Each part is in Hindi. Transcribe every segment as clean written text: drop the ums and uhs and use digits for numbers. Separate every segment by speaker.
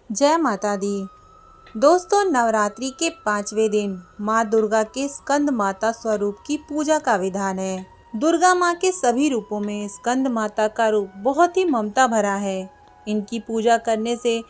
Speaker 1: जय माता दी। दोस्तों, नवरात्रि के 5वें दिन माँ दुर्गा के स्कंद माता स्वरूप की पूजा का विधान है। दुर्गा माँ के सभी रूपों में स्कंद माता का रूप बहुत ही ममता भरा है। इनकी पूजा करने से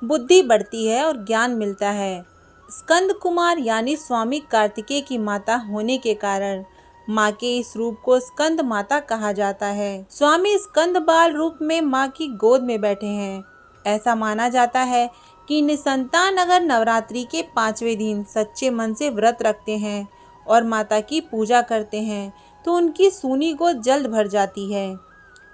Speaker 1: बुद्धि बढ़ती है और ज्ञान मिलता है। स्कंद कुमार यानी स्वामी कार्तिकेय की माता होने के कारण माँ के इस रूप को स्कंद माता कहा जाता है। स्वामी स्कंद बाल रूप में माँ की गोद में बैठे हैं। ऐसा माना जाता है कि निसंतान अगर नवरात्रि के 5वें दिन सच्चे मन से व्रत रखते हैं और माता की पूजा करते हैं तो उनकी सूनी गोद जल्द भर जाती है।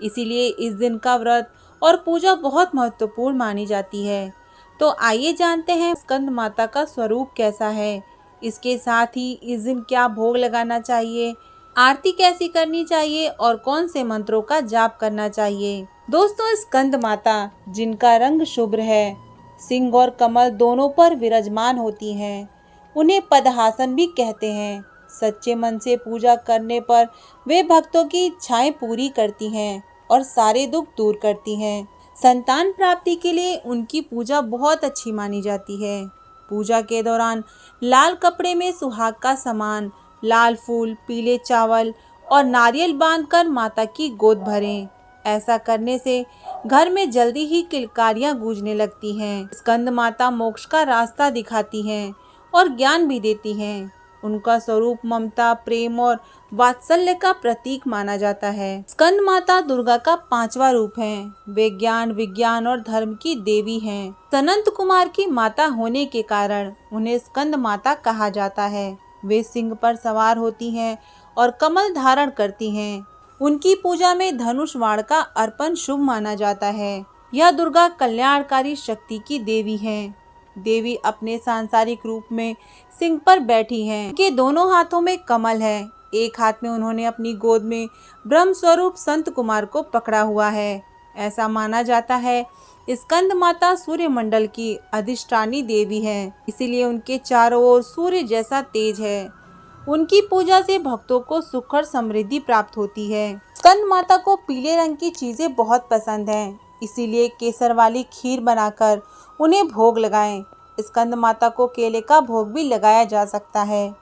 Speaker 1: इसीलिए इस दिन का व्रत और पूजा बहुत महत्वपूर्ण मानी जाती है। तो आइए जानते हैं स्कंद माता का स्वरूप कैसा है। इसके साथ ही इस दिन क्या भोग लगाना चाहिए, आरती कैसी करनी चाहिए और कौन से मंत्रों का जाप करना चाहिए। दोस्तों, स्कंद माता जिनका रंग शुभ्र है, सिंह और कमल दोनों पर विराजमान होती हैं, उन्हें पद्मासन भी कहते हैं। सच्चे मन से पूजा करने पर वे भक्तों की इच्छाएं पूरी करती हैं और सारे दुख दूर करती हैं। संतान प्राप्ति के लिए उनकी पूजा बहुत अच्छी मानी जाती है। पूजा के दौरान लाल कपड़े में सुहाग का सामान, लाल फूल, पीले चावल और नारियल बांधकर माता की गोद भरें। ऐसा करने से घर में जल्दी ही किलकारियां गूंजने लगती हैं। स्कंद माता मोक्ष का रास्ता दिखाती हैं और ज्ञान भी देती हैं। उनका स्वरूप ममता, प्रेम और वात्सल्य का प्रतीक माना जाता है। स्कंद माता दुर्गा का 5वां रूप है। वे ज्ञान, विज्ञान और धर्म की देवी हैं। सनंत कुमार की माता होने के कारण उन्हें स्कंद माता कहा जाता है। वे सिंह पर सवार होती हैं और कमल धारण करती हैं। उनकी पूजा में धनुष बाण का अर्पण शुभ माना जाता है। यह दुर्गा कल्याणकारी शक्ति की देवी हैं। देवी अपने सांसारिक रूप में सिंह पर बैठी हैं। उनके दोनों हाथों में कमल है। एक हाथ में उन्होंने अपनी गोद में ब्रह्म स्वरूप संत कुमार को पकड़ा हुआ है। ऐसा माना जाता है स्कंद माता सूर्य मंडल की अधिष्ठानी देवी है, इसीलिए उनके चारों ओर सूर्य जैसा तेज है। उनकी पूजा से भक्तों को सुख और समृद्धि प्राप्त होती है। स्कंद माता को पीले रंग की चीजें बहुत पसंद हैं, इसीलिए केसर वाली खीर बनाकर उन्हें भोग लगाएं। स्कंद माता को केले का भोग भी लगाया जा सकता है।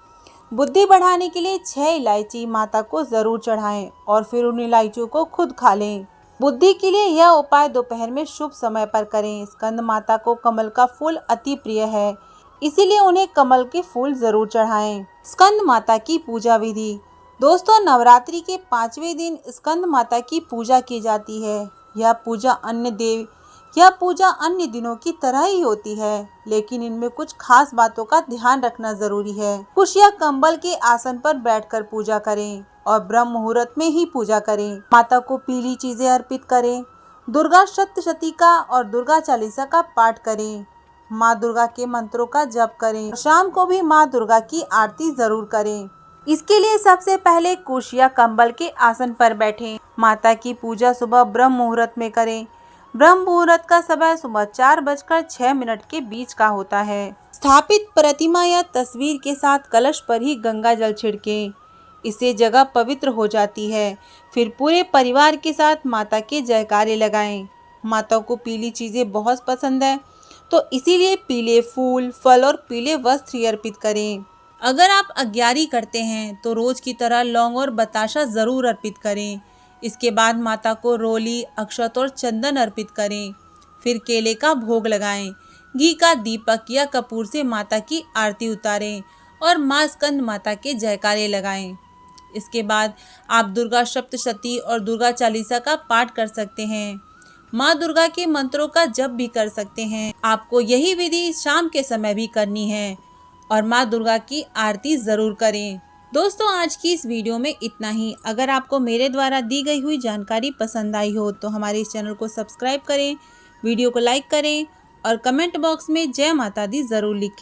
Speaker 1: बुद्धि बढ़ाने के लिए 6 इलायची माता को जरूर चढ़ाएं और फिर उन इलायचियों को खुद खा लें। बुद्धि के लिए यह उपाय दोपहर में शुभ समय पर करें। स्कंद माता को कमल का फूल अति प्रिय है, इसीलिए उन्हें कमल के फूल जरूर चढ़ाएं। स्कंद माता की पूजा विधि। दोस्तों, नवरात्रि के 5वें दिन स्कंद माता की पूजा की जाती है। यह पूजा अन्य दिनों की तरह ही होती है, लेकिन इनमें कुछ खास बातों का ध्यान रखना जरूरी है। कुश या कंबल के आसन पर बैठकर पूजा करें और ब्रह्म मुहूर्त में ही पूजा करें। माता को पीली चीजें अर्पित करें। दुर्गा सप्तशती का और दुर्गा चालीसा का पाठ करें। माँ दुर्गा के मंत्रों का जप करें। शाम को भी माँ दुर्गा की आरती जरूर करें। इसके लिए सबसे पहले कुश या कंबल के आसन पर बैठें। माता की पूजा सुबह ब्रह्म मुहूर्त में करें। ब्रह्म मुहूर्त का समय सुबह 4:06 के बीच का होता है। स्थापित प्रतिमा या तस्वीर के साथ कलश पर ही गंगा जल छिड़कें। इससे जगह पवित्र हो जाती है। फिर पूरे परिवार के साथ माता के जयकारे लगाएं। माता को पीली चीजें बहुत पसंद है, तो इसीलिए पीले फूल, फल और पीले वस्त्र अर्पित करें। अगर आप अग्यारी करते हैं तो रोज की तरह लौंग और बताशा जरूर अर्पित करें। इसके बाद माता को रोली, अक्षत और चंदन अर्पित करें। फिर केले का भोग लगाएं। घी का दीपक या कपूर से माता की आरती उतारें और माँ स्कंद माता के जयकारे लगाएं। इसके बाद आप दुर्गा सप्तशती और दुर्गा चालीसा का पाठ कर सकते हैं। माँ दुर्गा के मंत्रों का जप भी कर सकते हैं। आपको यही विधि शाम के समय भी करनी है और माँ दुर्गा की आरती जरूर करें। दोस्तों, आज की इस वीडियो में इतना ही। अगर आपको मेरे द्वारा दी गई हुई जानकारी पसंद आई हो तो हमारे इस चैनल को सब्सक्राइब करें, वीडियो को लाइक करें और कमेंट बॉक्स में जय माता दी जरूर लिखें।